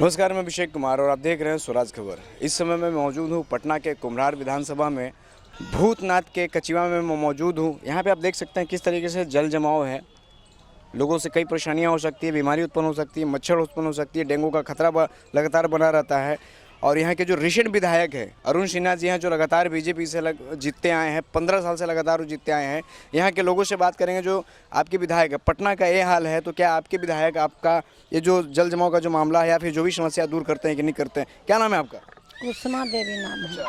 नमस्कार, मैं अभिषेक कुमार और आप देख रहे हैं स्वराज खबर। इस समय मैं मौजूद हूँ पटना के कुम्हरार विधानसभा में, भूतनाथ के कचीवा में मैं मौजूद हूँ। यहाँ पे आप देख सकते हैं किस तरीके से जल जमाव है। लोगों से कई परेशानियाँ हो सकती है, बीमारी उत्पन्न हो सकती है, मच्छर उत्पन्न हो सकती है, डेंगू का खतरा लगातार बना रहता है। और यहाँ के जो रिसेंट विधायक हैं अरुण सिन्हा जी हैं, जो लगातार बीजेपी से जीतते आए हैं, 15 साल से लगातार वो जीतते आए हैं। यहाँ के लोगों से बात करेंगे जो आपके विधायक है। पटना का ये हाल है, तो क्या आपके विधायक आपका ये जो जल जमाव का जो मामला है या फिर जो भी समस्या दूर करते हैं कि नहीं करते हैं? क्या नाम है आपका? कुसुमा देवी नाम है।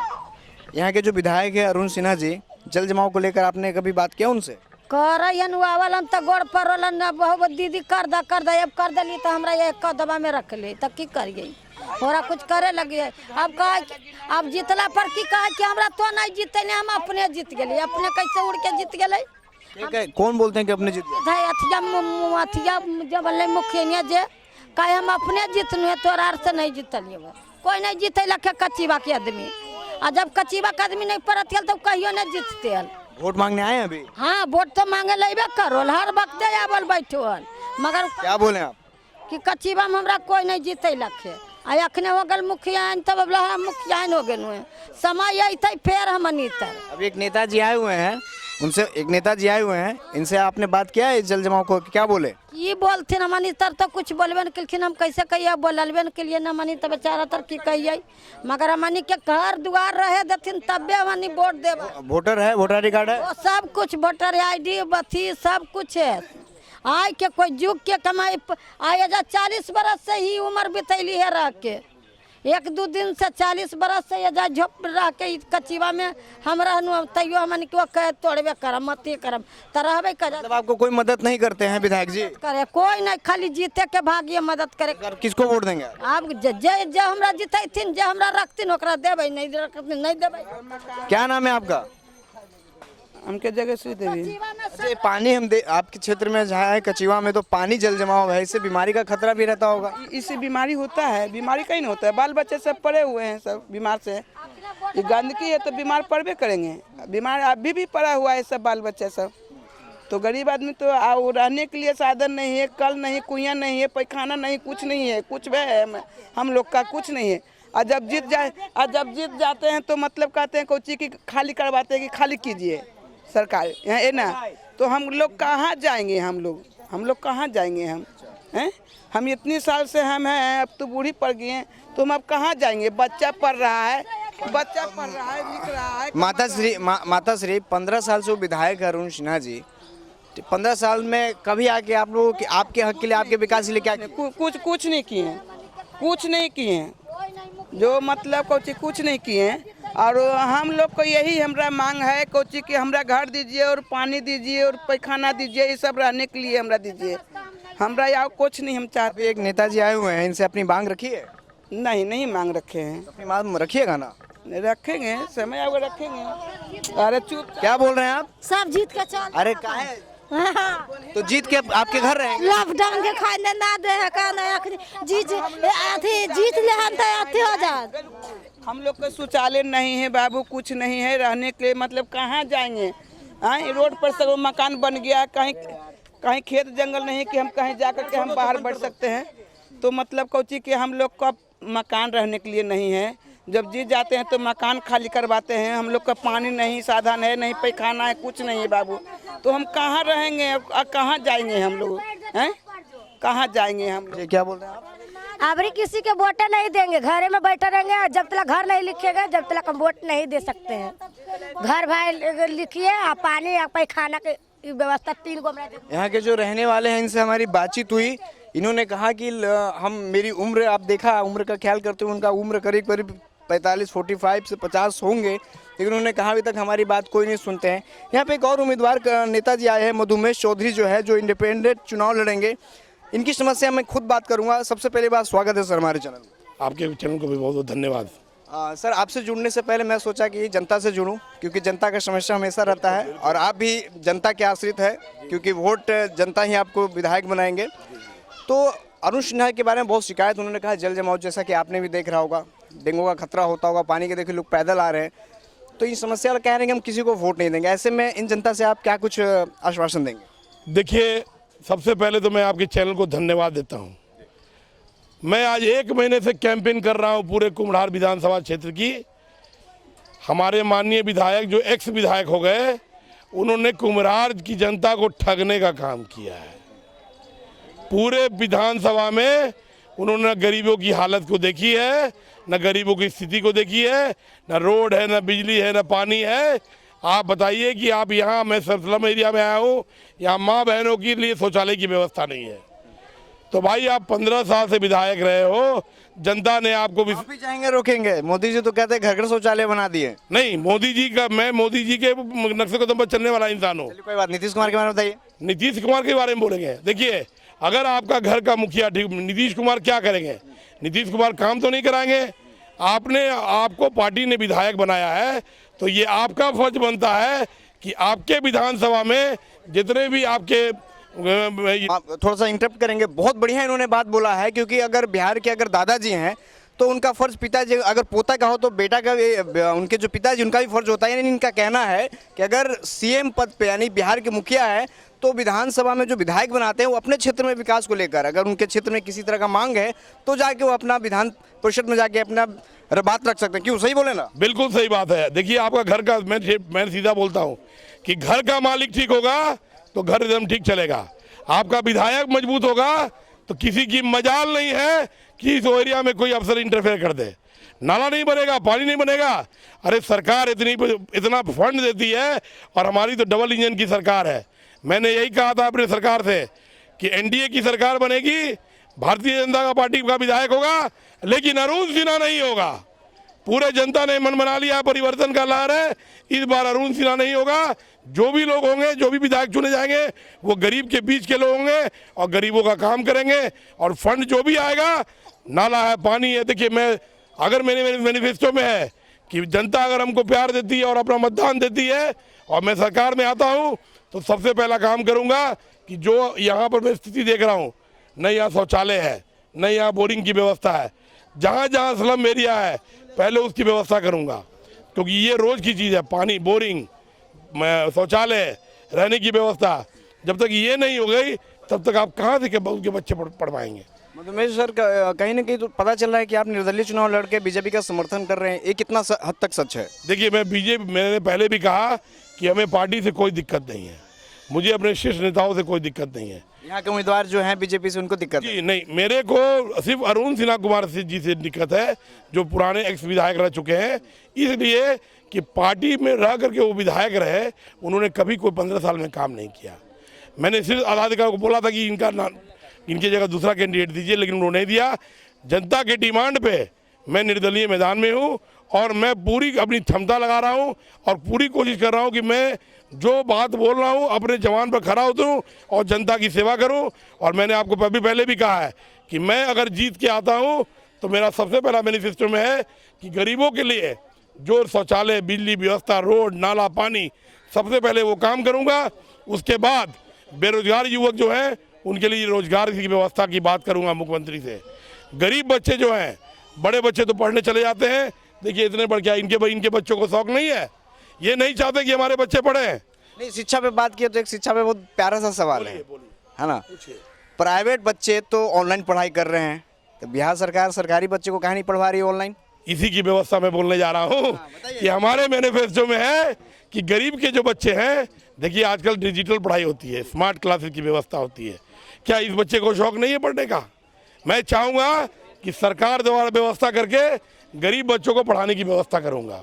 यहाँ के जो विधायक है अरुण सिन्हा जी, जल जमाव को लेकर आपने कभी बात किया उनसे? करन आवलन तो गोड़ पड़लन बहुत दीदी कर दा अब कर दली तो हमरा ये कदबा में रख ले तो की करिए, थोड़ा कुछ करे लगी। अब कहा अब जीतला पर की कहा कि हमरा तो नहीं जीते नहीं, हम अपने जीत गए। अपने कैसे उड़ के जीत गए? कौन बोलते हैं कि अपने जीत गए? अथिया जब मुखिया जे कहे हम अपने जीतनु, तोरा से नहीं जीतलिए। कोई नहीं जीते लखे कचीबा के आदमी, और जब कचीबा के आदमी नहीं पड़त तो कहियो नहीं जीतते। वोट मांगने आए हैं अभी? हाँ, वोट तो मांगे लेबे करो, हर वक्त आवल बैठो। मगर क्या बोले आप? कि कचीबा में हमरा कोई नहीं जीते लखे। आ अखने हो गल मुखिया तब हम मुखिया हो गए, समय अत फेर हम नीतर। अभी एक नेताजी आए हुए हैं, इनसे आपने बात किया है इस जल जमाव को? क्या बोले? ये बोलथिन हम नीतर तो कुछ बोलबे न कलखिन, हम कैसे कहिए बोलबे न के लिए न मनी तो बेचारा तर की कहिए। मगर हमनी के घर दुआर रहे देथिन तबे हमनी वोट देब। वोटर है, वोटर आई कार्ड है, वो सब कुछ वोटर ID बथी सब कुछ है। आय के कोई जुग के कमाई आय 40 बरस से ही उम्र बितैली है रह के, 1-2 दिन से 40 बरस से जा झोप रह के कचीवा में हम रहनु। तैयो हमन के कहे तोड़बे करम मत करम त रहबे कर। मतलब आपको कोई मदद नहीं करते हैं विधायक जी? करे कोई नहीं, खाली जीते के भाग्य मदद करे। किसको वोट देंगे? आप जे हमरा जीतैथिन, जे हमरा रखतिन ओकरा देबै, नहीं रखतिन नहीं देबै। क्या नाम है आपका? हमके जगह श्री देवी। अच्छा, ये पानी आपके क्षेत्र में जहाँ है कचीवा में, तो पानी जल जमाव है, इससे बीमारी का खतरा भी रहता होगा? इससे बीमारी होता है, बीमारी कहीं नहीं होता है। बाल बच्चे सब पड़े हुए हैं, सब बीमार से। ये गंदगी है तो बीमार पड़बे करेंगे, बीमार अभी भी पड़ा हुआ है सब बाल बच्चे सब। तो गरीब आदमी तो रहने के लिए साधन नहीं है, कल नहीं, कुइयाँ नहीं है, पैखाना नहीं, कुछ नहीं है, कुछ भी है हम लोग का कुछ नहीं है। और जब जीत जाते हैं तो मतलब कहते हैं कोची की खाली करवाते हैं कि खाली कीजिए सरकार यहाँ है ना। तो हम लोग कहाँ जाएंगे? हम लोग कहाँ जाएंगे? हम इतनी साल से हम हैं, अब तो बूढ़ी पड़ गई हैं, तो हम अब कहाँ जाएंगे? बच्चा पढ़ रहा है, लिख रहा है। माता श्री 15 साल से वो विधायक है अरुण सिन्हा जी। 15 साल में कभी आके आप लोगों के आपके हक के लिए, आपके विकास के लिए क्या? कुछ नहीं किए, जो मतलब कुछ नहीं किए। और हम लोग को यही हमरा मांग है कोची कि हमरा घर दीजिए और पानी दीजिए और पैखाना दीजिए, ये सब रहने के लिए हमरा दीजिए। हमरा यहाँ कुछ नहीं हम चाहते। एक नेताजी आए हुए हैं, इनसे अपनी मांग रखी है? नहीं मांग रखे हैं। अपनी मांग रखिएगा ना? रखेंगे, समय आगे रखेंगे। अरे चुप, क्या बोल रहे हैं आप? सब जीत के चल। अरे का है? तो जीत के आपके घर रहेंगे? लॉकडाउन के खाने ना दे है का नहीं जीत ले हम तो अथी हो जात। हम लोग का शौचालय नहीं है बाबू, कुछ नहीं है रहने के लिए। मतलब कहाँ जाएंगे? रोड पर सब मकान बन गया, कहीं खेत जंगल नहीं कि हम कहीं जाकर के हम बाहर बढ़ सकते हैं। तो मतलब कोची कि हम लोग का मकान रहने के लिए नहीं है। जब जीत जाते हैं तो मकान खाली करवाते हैं। हम लोग का पानी नहीं, साधन है नहीं, पैखाना है, कुछ नहीं है बाबू। तो हम कहाँ रहेंगे? कहाँ जाएंगे हम लोग? कहाँ जाएंगे हम लोग? क्या बोल रहे हैं आप? अबरी किसी के वोट नहीं देंगे, घरे में बैठे रहेंगे। जब तक घर नहीं लिखेगा जब तक हम वोट नहीं दे सकते हैं। घर भाई लिखिए, पानी पैखाना की व्यवस्था 3 गो। यहाँ के जो रहने वाले हैं, इनसे हमारी बातचीत हुई। इन्होंने कहा कि मेरी उम्र, आप देखा उम्र का ख्याल करते हुए, उनका उम्र करीब 45 से 50 होंगे, लेकिन उन्होंने कहा अभी तक हमारी बात कोई नहीं सुनते हैं। यहाँ पे एक और उम्मीदवार नेताजी आए हैं, मधुमेश चौधरी जो है, जो इंडिपेंडेंट चुनाव लड़ेंगे। इनकी समस्या मैं खुद बात करूंगा। सबसे पहले बात, स्वागत है सर हमारे चैनल में। आपके चैनल को भी बहुत बहुत धन्यवाद। सर, आपसे जुड़ने से पहले मैं सोचा कि जनता से जुड़ूं, क्योंकि जनता का समस्या हमेशा रहता है और आप भी जनता के आश्रित है, क्योंकि वोट जनता ही आपको विधायक बनाएंगे। तो अरुण सिन्हा के बारे में बहुत शिकायत, उन्होंने कहा जल जमाव, जैसा कि आपने भी देख रहा होगा, डेंगू का खतरा होता होगा, पानी के देखिए लोग पैदल आ रहे हैं। तो इन समस्या कह रहे हैं कि हम किसी को वोट नहीं देंगे। ऐसे में इन जनता से आप क्या कुछ आश्वासन देंगे? देखिए, सबसे पहले तो मैं आपके चैनल को धन्यवाद देता हूं। मैं आज 1 महीने से कैंपेन कर रहा हूं पूरे कुम्हड़ार विधानसभा क्षेत्र की। हमारे माननीय विधायक जो एक्स विधायक हो गए, उन्होंने कुम्हड़ार की जनता को ठगने का काम किया है। पूरे विधानसभा में उन्होंने गरीबों की हालत को देखी है, न गरीबों की स्थिति को देखी है, न रोड है, न बिजली है, न पानी है। आप बताइए कि आप यहाँ, मैं स्लम एरिया में आया हूँ, यहाँ माँ बहनों के लिए शौचालय की व्यवस्था नहीं है। तो भाई आप 15 साल से विधायक रहे हो, जनता ने आपको आप भी चाहेंगे रोकेंगे? मोदी जी तो कहते हैं घर घर शौचालय बना दिए। नहीं, मोदी जी का, मैं मोदी जी के नक्शे कदम पर चलने वाला इंसान हूँ। चलिए कोई बात, नीतीश कुमार के बारे में बताइए। नीतीश कुमार के बारे में बोलेंगे। देखिए, अगर आपका घर का मुखिया ठीक, नीतीश कुमार क्या करेंगे? नीतीश कुमार काम तो नहीं कराएंगे। आपको पार्टी ने विधायक बनाया है, तो ये आपका फर्ज बनता है कि आपके विधानसभा में जितने भी आपके आप थोड़ा सा इंटरप्ट करेंगे। बहुत बढ़िया इन्होंने बात बोला है, क्योंकि अगर बिहार के अगर दादाजी हैं तो उनका फर्ज पिताजी, अगर पोता का हो तो बेटा का भी, उनके जो पिताजी उनका भी फर्ज होता है। यानी इनका कहना है कि अगर सीएम पद पे यानी बिहार के मुखिया है तो विधानसभा में जो विधायक बनाते हैं वो अपने क्षेत्र में विकास को लेकर, अगर उनके क्षेत्र में किसी तरह का मांग है तो जाके वो अपना विधान परिषद में जाके अपना बात रख सकते हैं। क्यों, सही बोले ना? बिल्कुल सही बात है। देखिए, आपका घर का, मैं सीधा बोलता हूँ कि घर का मालिक ठीक होगा तो घर एकदम ठीक चलेगा। आपका विधायक मजबूत होगा तो किसी की मजाल नहीं है कि इस एरिया में कोई अफसर इंटरफेयर कर दे। नाला नहीं बनेगा, पानी नहीं बनेगा। अरे सरकार इतना फंड देती है, और हमारी तो डबल इंजन की सरकार है। मैंने यही कहा था अपने सरकार से कि एनडीए की सरकार बनेगी, भारतीय जनता पार्टी का विधायक होगा, लेकिन अरुण सिन्हा नहीं होगा। पूरे जनता ने मन बना लिया, परिवर्तन का लहर है। इस बार अरुण सिन्हा नहीं होगा। जो भी लोग होंगे, जो भी विधायक चुने जाएंगे, वो गरीब के बीच के लोग होंगे और गरीबों का काम करेंगे। और फंड जो भी आएगा, नाला है, पानी है। देखिए, अगर मेरे मैनिफेस्टो में है कि जनता अगर हमको प्यार देती है और अपना मतदान देती है और मैं सरकार में आता हूँ, तो सबसे पहला काम करूँगा कि जो यहाँ पर मैं स्थिति देख रहा हूँ, न यहाँ शौचालय है, न यहाँ बोरिंग की व्यवस्था है, जहाँ जहाँ स्लम एरिया है पहले उसकी व्यवस्था करूँगा। क्योंकि ये रोज़ की चीज़ है, पानी, बोरिंग, शौचालय, रहने की व्यवस्था। जब तक ये नहीं हो गई तब तक आप कहाँ से के बच्चे पढ़ पाएंगे? मधुमेश सर, कहीं ना कहीं तो पता चल रहा है कि आप निर्दलीय चुनाव लड़के बीजेपी का समर्थन कर रहे हैं। ये कितना हद तक सच है? देखिए, मैंने पहले भी कहा कि हमें पार्टी से कोई दिक्कत नहीं है, मुझे अपने शीर्ष नेताओं से कोई दिक्कत नहीं है। यहाँ के उम्मीदवार जो हैं बीजेपी से, उनको दिक्कत है? जी नहीं, मेरे को सिर्फ अरुण सिन्हा कुमार जी से दिक्कत है, जो पुराने एक्स विधायक रह चुके हैं। इसलिए कि पार्टी में रह करके वो विधायक रहे, उन्होंने कभी कोई 15 साल में काम नहीं किया। मैंने सिर्फ आधाधिकार को बोला था कि इनकी जगह दूसरा कैंडिडेट दीजिए, लेकिन उन्होंने नहीं दिया। जनता के डिमांड पे मैं निर्दलीय मैदान में हूँ और मैं पूरी अपनी क्षमता लगा रहा हूँ और पूरी कोशिश कर रहा हूँ कि मैं जो बात बोल रहा हूँ अपने जवान पर खरा उतरूँ और जनता की सेवा करूँ। और मैंने आपको पहले भी कहा है कि मैं अगर जीत के आता हूँ तो मेरा सबसे पहला मैनिफेस्टो में है कि गरीबों के लिए जो शौचालय, बिजली व्यवस्था, रोड, नाला, पानी, सबसे पहले वो काम करूँगा। उसके बाद बेरोजगार युवक जो हैं उनके लिए रोजगार की व्यवस्था की बात करूँगा मुख्यमंत्री से। गरीब बच्चे जो हैं, बड़े बच्चे तो पढ़ने चले जाते हैं। देखिए, इतने बढ़ क्या इनके बच्चों को शौक नहीं है, ये नहीं चाहते कि हमारे बच्चे पढ़ें। नहीं, शिक्षा पे बात की तो एक शिक्षा पे बहुत प्यारा सा सवाल है ना? प्राइवेट बच्चे तो ऑनलाइन पढ़ाई कर रहे हैं, तो बिहार सरकार सरकारी बच्चे को कहाँ नहीं पढ़वा रही है ऑनलाइन? इसी की व्यवस्था मैं बोलने जा रहा हूँ कि हमारे मैनिफेस्टो में है कि गरीब के जो बच्चे हैं, देखिए आजकल डिजिटल पढ़ाई होती है, स्मार्ट क्लासेस की व्यवस्था होती है। क्या इस बच्चे को शौक नहीं है पढ़ने का? मैं चाहूँगा कि सरकार द्वारा व्यवस्था करके गरीब बच्चों को पढ़ाने की व्यवस्था करूँगा।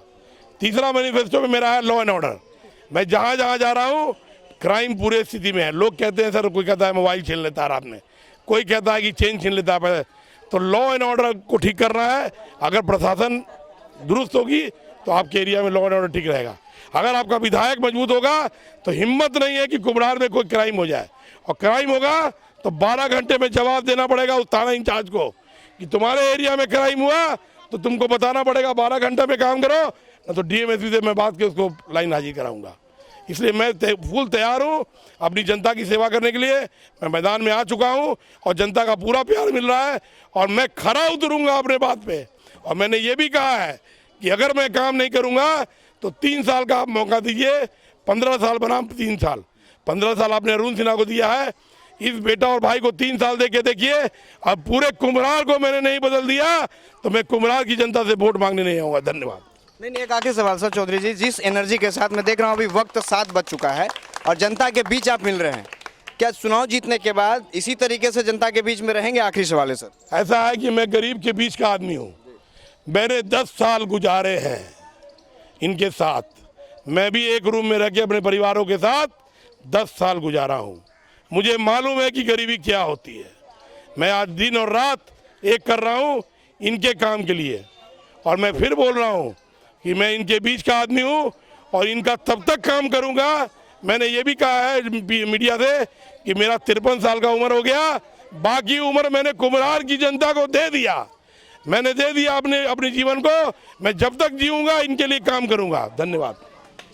तीसरा मैनिफेस्टो में मेरा है लॉ एंड ऑर्डर। मैं जहाँ जहाँ जा रहा हूँ, क्राइम पूरे स्थिति में है। लोग कहते हैं सर, कोई कहता है मोबाइल छीन लेता है रात में, कोई कहता है कि चेन छीन लेता है। तो लॉ एंड ऑर्डर को ठीक करना है। अगर प्रशासन दुरुस्त होगी तो आपके एरिया में लॉ एंड ऑर्डर ठीक रहेगा। अगर आपका विधायक मजबूत होगा तो हिम्मत नहीं है कि कुम्हड़ार में कोई क्राइम हो जाए, और क्राइम होगा तो 12 घंटे में जवाब देना पड़ेगा उस थाना इंचार्ज को कि तुम्हारे एरिया में क्राइम हुआ तो तुमको बताना पड़ेगा, 12 घंटे में काम करो, ना तो डीएमएसपी से मैं बात के उसको लाइन हाजिर कराऊंगा। इसलिए मैं फुल तैयार हूँ अपनी जनता की सेवा करने के लिए। मैं मैदान में आ चुका हूँ और जनता का पूरा प्यार मिल रहा है और मैं खरा उतरूंगा अपने बात पे। और मैंने ये भी कहा है कि अगर मैं काम नहीं करूँगा तो 3 साल का आप मौका दीजिए। 15 साल बना 3 साल, 15 साल आपने अरुण सिन्हा को दिया है। इस बेटा और भाई को 3 साल दे के देखिए। अब पूरे कुम्हरार को मैंने नहीं बदल दिया तो मैं कुम्हरार की जनता से वोट मांगने नहीं आऊँगा। धन्यवाद। नहीं, एक आखिरी सवाल सर चौधरी जी, जिस एनर्जी के साथ मैं देख रहा हूँ अभी वक्त 7 बज चुका है और जनता के बीच आप मिल रहे हैं, क्या चुनाव जीतने के बाद इसी तरीके से जनता के बीच में रहेंगे? आखिरी सवाल है सर। ऐसा है कि मैं गरीब के बीच का आदमी हूँ। मैंने 10 साल गुजारे हैं इनके साथ। मैं भी एक रूम में रह के अपने परिवारों के साथ 10 साल गुजारा हूँ। मुझे मालूम है कि गरीबी क्या होती है। मैं आज दिन और रात एक कर रहा हूँ इनके काम के लिए, और मैं फिर बोल रहा हूँ कि मैं इनके बीच का आदमी हूँ और इनका तब तक काम करूँगा। मैंने ये भी कहा है मीडिया से कि मेरा 53 साल का उम्र हो गया, बाकी उम्र मैंने कुम्हरार की जनता को दे दिया। मैंने दे दिया अपने जीवन को। मैं जब तक जीऊँगा इनके लिए काम करूँगा। धन्यवाद।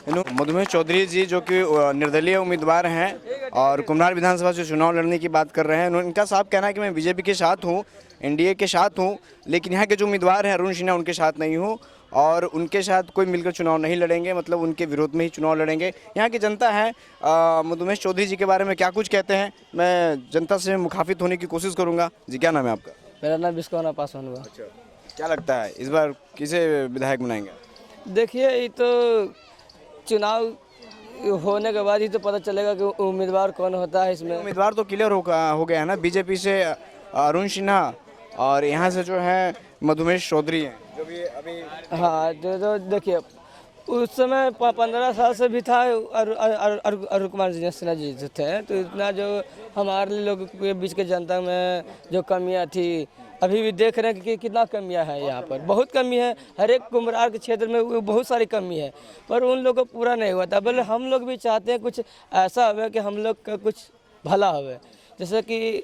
मधुमेश चौधरी जी जो कि निर्दलीय उम्मीदवार हैं और कुम्हरार विधानसभा से चुनाव लड़ने की बात कर रहे हैं। उनका साफ कहना है कि मैं बीजेपी के साथ हूं, एनडीए के साथ हूं, लेकिन यहाँ के जो उम्मीदवार हैं अरुण सिन्हा उनके साथ नहीं हूं और उनके साथ कोई मिलकर चुनाव नहीं लड़ेंगे, मतलब उनके विरोध में ही चुनाव लड़ेंगे। यहाँ की जनता है मधुमेश चौधरी जी के बारे में क्या कुछ कहते हैं, मैं जनता से मुखातिब होने की कोशिश करूँगा। जी, क्या नाम है आपका? मेरा नाम बिस्कौना पासवान हुआ। अच्छा, क्या लगता है इस बार किसे विधायक बनाएंगे? देखिए, ये तो चुनाव होने के बाद ही तो पता चलेगा कि उम्मीदवार कौन होता है इसमें। उम्मीदवार तो क्लियर हो गया है ना, बीजेपी से अरुण सिन्हा और यहाँ से जो है मधुमेश चौधरी हैं जो भी अभी। हाँ, जो देखिए उस समय 15 साल से भी था अरुण कुमार सिन्हा जी जो थे, तो इतना जो हमारे लोगों के बीच के जनता में जो कमियां थी अभी भी देख रहे हैं कि कितना कमियां है। यहाँ पर बहुत कमी है, हर एक कुम्हरार के क्षेत्र में बहुत सारी कमी है, पर उन लोगों को पूरा नहीं हुआ था। बल्कि हम लोग भी चाहते हैं कुछ ऐसा हो कि हम लोग का कुछ भला हो, जैसे कि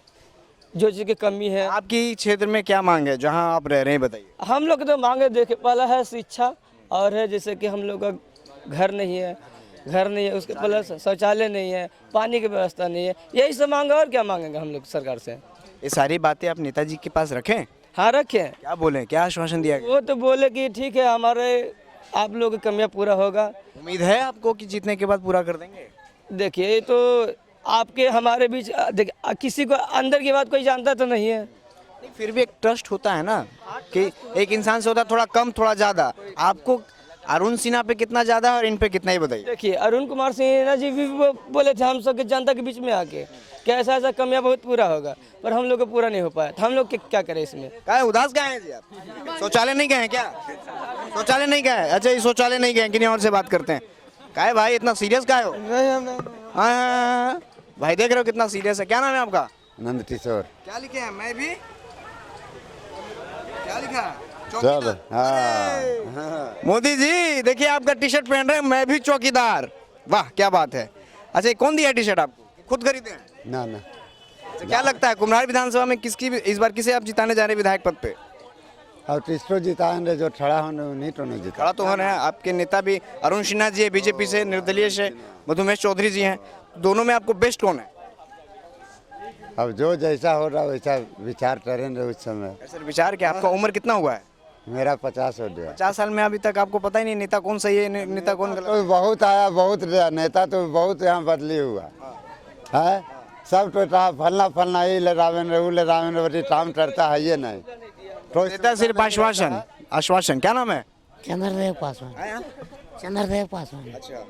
जो चीज़ की कमी है। आपकी क्षेत्र में क्या मांग है जहाँ आप रह रहे हैं, बताइए। हम लोग तो मांगे देखे, पहला है शिक्षा और है जैसे कि हम लोग का घर नहीं है, उसके पहले शौचालय नहीं है, पानी की व्यवस्था नहीं है, यही सब मांगे। और क्या मांगेंगे हम लोग सरकार से? ये सारी बातें आप नेताजी के पास रखें? हाँ, रखें। क्या बोले, क्या आश्वासन दिया गया? वो तो बोले कि ठीक है, हमारे आप लोग की कमियां पूरा होगा। उम्मीद है आपको कि जीतने के बाद पूरा कर देंगे? देखिए, ये तो आपके हमारे बीच देखिए, किसी को अंदर की बात कोई जानता तो नहीं है। नहीं, फिर भी एक ट्रस्ट होता है ना कि एक इंसान से होता है थोड़ा कम थोड़ा ज़्यादा। आपको अरुण सिन्हा पे कितना ज़्यादा और इन पे कितना ही बताइए। देखिए, अरुण कुमार सिन्हा जी भी बोले थे हम सब के जनता के बीच में आके कि ऐसा ऐसा कमियां बहुत पूरा होगा, पर हम लोग को पूरा नहीं हो पाया। तो हम लोग क्या करें इसमें? क्या है, उदास क्या है जी आप? शौचालय नहीं गए हैं क्या? शौचालय नहीं गए? अच्छा, ये शौचालय नहीं गए, किन्हीं और से बात करते हैं। क्या है भाई, इतना सीरियस क्या हो? हाँ, भाई देख रहे हो कितना सीरियस है। क्या नाम है आपका? नंद किशोर। क्या लिखे हैं? मैं भी क्या लिखा है? सब हाँ। मोदी जी देखिए आपका टी शर्ट पहन रहे हैं, मैं भी चौकीदार। वाह, क्या बात है। अच्छा, ये कौन दिया टी शर्ट आपको? खुद खरीदे हैं? ना अच्छा, क्या लगता है कुम्हरार विधानसभा में इस बार किसे आप जिताने जा रहे हैं विधायक पद पे? और तीसरो जिताएंगे जो खड़ा होने नहीं तो नहीं जिता। खड़ा तो हो रहे हैं, आपके नेता भी अरुण सिन्हा जी है बीजेपी से, निर्दलीय से मधुमेश चौधरी जी हैं। दोनों में आपको बेस्ट कौन है? अब जो जैसा हो रहा वैसा विचार करेंगे उस समय। सर विचार क्या? आपका उम्र कितना हुआ है? मेरा 50 हो गया। 50 साल में अभी तक आपको पता ही नहीं नेता कौन सही है, नेता कौन गलत? तो बहुत आया, बहुत गया, नेता तो बहुत यहाँ बदली हुआ है। सब तो फलना फलना ये ले रावेंद्र वो ले रावेंद्र काम करता है ये नहीं तो नेता सिर्फ आश्वासन। क्या नाम है? चंद्रदेव पासवान। चंद्रदेव पासवान। अच्छा,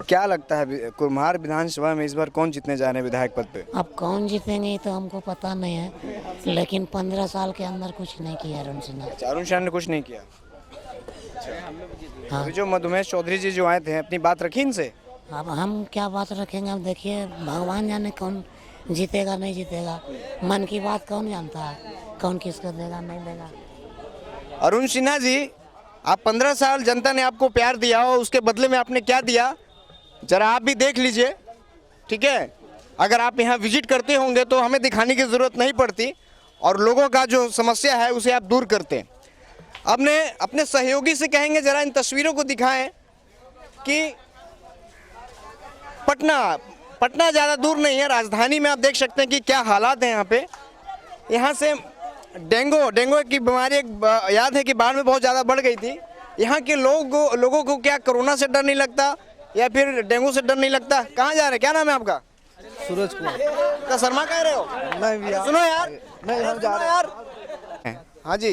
क्या लगता है कुम्हरार विधानसभा में इस बार कौन जीतने जा रहे हैं विधायक पद पे? अब कौन जीतेंगे तो हमको पता नहीं है, लेकिन 15 साल के अंदर कुछ नहीं किया अरुण सिन्हा। अच्छा, अरुण सिन्हा ने कुछ नहीं किया। हाँ। अभी जो मधुमेश चौधरी जी जो आए थे, अपनी बात रखी इनसे? अब हम क्या बात रखेंगे? अब देखिए, भगवान जाने कौन जीतेगा नहीं जीतेगा। मन की बात कौन जानता है, कौन किसको देगा नहीं देगा। अरुण सिन्हा जी, आप 15 साल जनता ने आपको प्यार दिया और उसके बदले में आपने क्या दिया, जरा आप भी देख लीजिए, ठीक है? अगर आप यहाँ विजिट करते होंगे तो हमें दिखाने की ज़रूरत नहीं पड़ती और लोगों का जो समस्या है उसे आप दूर करते हैं। अपने सहयोगी से कहेंगे जरा इन तस्वीरों को दिखाएं कि पटना ज़्यादा दूर नहीं है, राजधानी में आप देख सकते हैं कि क्या हालात हैं यहाँ पे। यहाँ से डेंगू की बीमारी याद है कि बाढ़ में बहुत ज़्यादा बढ़ गई थी। यहाँ के लोगों को क्या कोरोना से डर नहीं लगता या फिर डेंगू से डर नहीं लगता? कहाँ जा रहे हैं? क्या नाम है आपका? सूरज कुमार। का शर्मा कह रहे हो? नहीं भैया, सुनो यार, नहीं हम जा रहे यार। हाँ जी,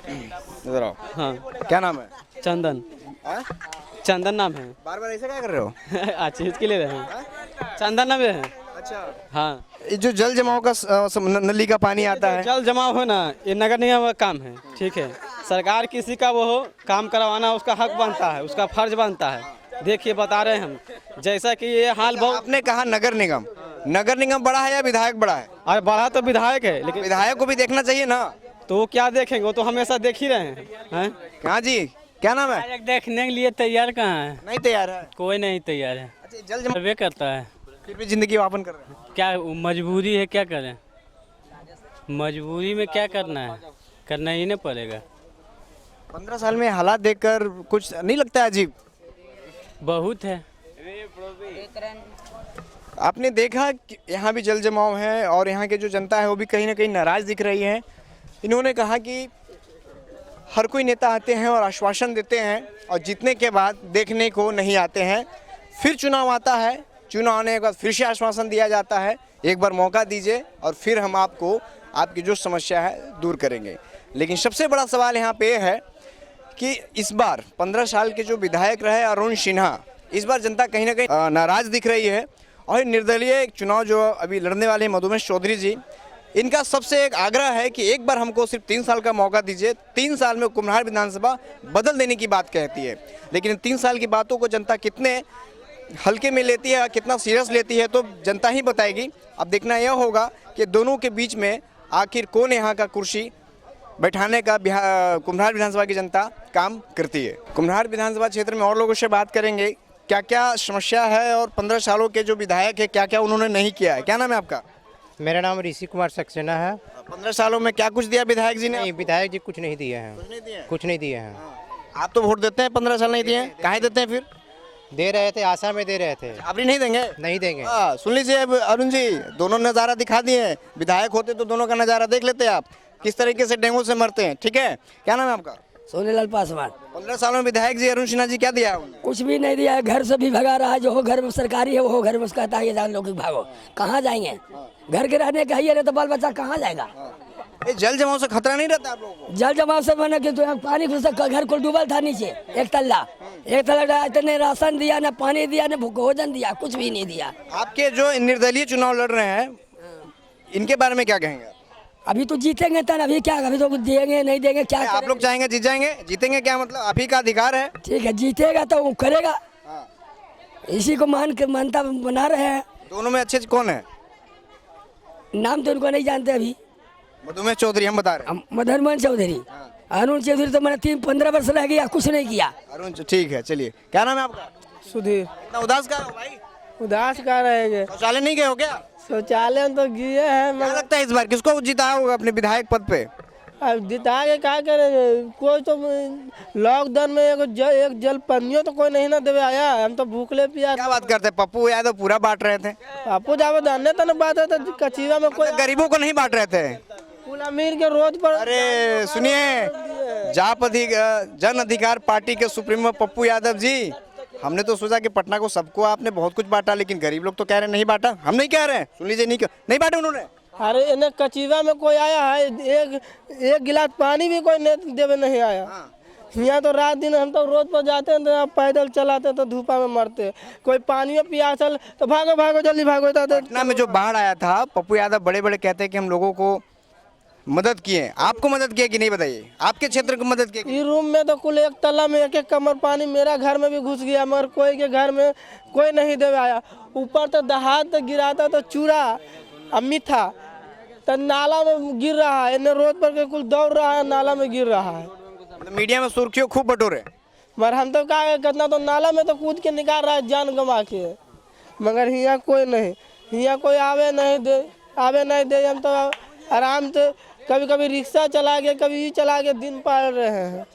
इधर आओ। हाँ, क्या नाम है? चंदन, हाँ? चंदन नाम है। बार बार ऐसा क्या कर रहे हो? अच्छी चीज के लिए रहे हैं, चंदन नाम है। अच्छा, हाँ, ये जो जल जमाव का नली का पानी आता है, जल जमाव है ना, ये नगर निगम का काम है, ठीक है। सरकार किसी का वो हो काम करवाना उसका हक बनता है, उसका फर्ज बनता है। देखिए बता रहे हैं हम, जैसा कि ये हाल बहुत। आपने कहा नगर निगम बड़ा है या विधायक बड़ा है? अरे बड़ा तो विधायक है, लेकिन विधायक को भी देखना चाहिए ना। तो वो क्या देखेंगे, वो तो हमेशा देख ही रहे हैं। हाँ जी, क्या नाम है? विधायक देखने के लिए तैयार कहाँ है? नहीं तैयार है। कोई नहीं तैयार है। अच्छा, जल जमाव वे करता है, फिर भी जिंदगी यापन कर रहे हैं। क्या मजबूरी है, क्या करें? मजबूरी में क्या करना है, करना ही नहीं पड़ेगा। 15 साल में हालात देखकर कुछ नहीं लगता है अजीब? बहुत है। आपने देखा कि यहाँ भी जल जमाव है और यहाँ की जो जनता है वो भी कहीं ना कहीं नाराज दिख रही है। इन्होंने कहा कि हर कोई नेता आते हैं और आश्वासन देते हैं और जीतने के बाद देखने को नहीं आते हैं। फिर चुनाव आता है, चुनाव आने के बाद फिर से आश्वासन दिया जाता है, एक बार मौका दीजिए और फिर हम आपको आपकी जो समस्या है दूर करेंगे। लेकिन सबसे बड़ा सवाल यहाँ पे है कि इस बार 15 साल के जो विधायक रहे अरुण सिन्हा, इस बार जनता कहीं ना कहीं नाराज दिख रही है। और निर्दलीय एक चुनाव जो अभी लड़ने वाले हैं मधुमेश चौधरी जी, इनका सबसे एक आग्रह है कि एक बार हमको सिर्फ 3 साल का मौका दीजिए। 3 साल में कुम्हार विधानसभा बदल देने की बात कहती है, लेकिन 3 साल की बातों को जनता कितने हल्के में लेती है, कितना सीरियस लेती है, तो जनता ही बताएगी। अब देखना यह होगा कि दोनों के बीच में आखिर कौन यहाँ का कुर्सी बैठाने का कुम्हार विधानसभा की जनता काम करती है। कुम्हार विधानसभा क्षेत्र में और लोगों से बात करेंगे, क्या क्या समस्या है और 15 सालों के जो विधायक है क्या क्या उन्होंने नहीं किया है। क्या नाम है आपका? मेरा नाम ऋषि कुमार सक्सेना है। 15 सालों में क्या कुछ दिया विधायक जी ने? नहीं, विधायक जी कुछ नहीं दिए हैं, कुछ नहीं दिए हैं। आप तो वोट देते हैं, 15 साल नहीं दिए हैं, काहे देते हैं फिर? दे रहे थे, आशा में दे रहे थे। आप नहीं देंगे? नहीं देंगे। सुन लीजिए अब अरुण जी, दोनों नज़ारा दिखा दिए। विधायक होते तो दोनों का नज़ारा देख लेते आप किस तरीके से डेंगू से मरते हैं। ठीक है, क्या नाम है आपका? सोनेलाल पासवान। 15 सालों में विधायक जी अरुण सिन्हा जी क्या दिया है? कुछ भी नहीं दिया है, घर से भी भगा रहा है। जो हो घर में सरकारी है वो घर में कहता है ये जान लोग भागो, कहाँ जाएंगे? घर के रहने कहिए नहीं तो बाल बच्चा कहाँ जाएगा? ये जल जमाव से खतरा नहीं रहता आप लोगों को? जल जमाव से मैंने कि तो पानी घुस घर को डूबल था नीचे, एक तल्ला इतने राशन दिया, न पानी दिया, न भोजन दिया, कुछ भी नहीं दिया। आपके जो निर्दलीय चुनाव लड़ रहे हैं इनके बारे में क्या कहेंगे? अभी तो जीतेंगे तब, अभी क्या, अभी तो देंगे नहीं देंगे क्या? आप लोग चाहेंगे जीत जाएंगे? जीतेंगे क्या मतलब? आप ही का अधिकार है। ठीक है, जीतेगा तो वो करेगा, इसी को मानता बना रहे हैं। दोनों में अच्छे कौन है? नाम तो उनको नहीं जानते अभी। मधुमेश चौधरी हम बता रहे हैं। मदनमोहन चौधरी, अरुण चौधरी तो मैंने 15 वर्ष रह गया, कुछ नहीं किया। अरुण, ठीक है, चलिए। क्या नाम है आपका? सुधीर। इतना उदास का हो भाई? उदास का रहेंगे, शौचालय नहीं गए हो क्या? शौचालय तो गए हैं। क्या लगता है इस बार किसको जिताया होगा अपने विधायक पद पे? अब जिता के क्या करेंगे? कोई तो लॉकडाउन में एक जल पनियो तो कोई नहीं ना देवे आया। हम तो भूखले पिया। क्या बात करते हैं? पप्पू यादव पूरा बांट रहे थे। आपको जावे दाने तो न बात है, तो कचीवा में कोई गरीबों को नहीं बांट रहे थे। कुल अमीर के रोज पर। अरे सुनिए, जन अधिकार पार्टी के सुप्रीमो पप्पू यादव जी, हमने तो सोचा कि पटना को सबको आपने बहुत कुछ बांटा, लेकिन गरीब लोग तो कह रहे हैं नहीं बांटा। हम नहीं कह रहे हैं, सुन लीजिए, नहीं बांटे उन्होंने। अरे इन्हें कचीवा में कोई आया है, एक गिलास पानी भी कोई देवे नहीं आया। यहाँ तो रात दिन हम तो रोड पर जाते हैं तो पैदल चलाते हैं तो धूपा में मरते। कोई पानी में पियासल तो भागो भागो जल्दी भागो। पटना में जो बाढ़ आया था, पप्पू यादव बड़े बड़े कहते हैं कि हम लोगों को मदद किए। आपको मदद किया कि नहीं बताइए? आपके क्षेत्र को मदद किया? इस रूम में तो कुल एक तल्ला में एक कमर पानी, मेरा घर में भी घुस गया, मगर कोई के घर में कोई नहीं देवे आया। ऊपर तो दहात तो गिराता तो चूड़ा अम्मी था तो नाला में गिर रहा है। इन्हें रोड पर के कुल दौड़ रहा है, नाला में गिर रहा है। मीडिया में सुर्खियों खूब बटोरे, मगर हम तो क्या कितना तो नाला में तो कूद के निकाल रहा है जान गंवा के, मगर यहाँ कोई नहीं, यहाँ कोई आवे नहीं दे। हम तो आराम से कभी कभी रिक्शा चला के, कभी चला के दिन पार रहे हैं।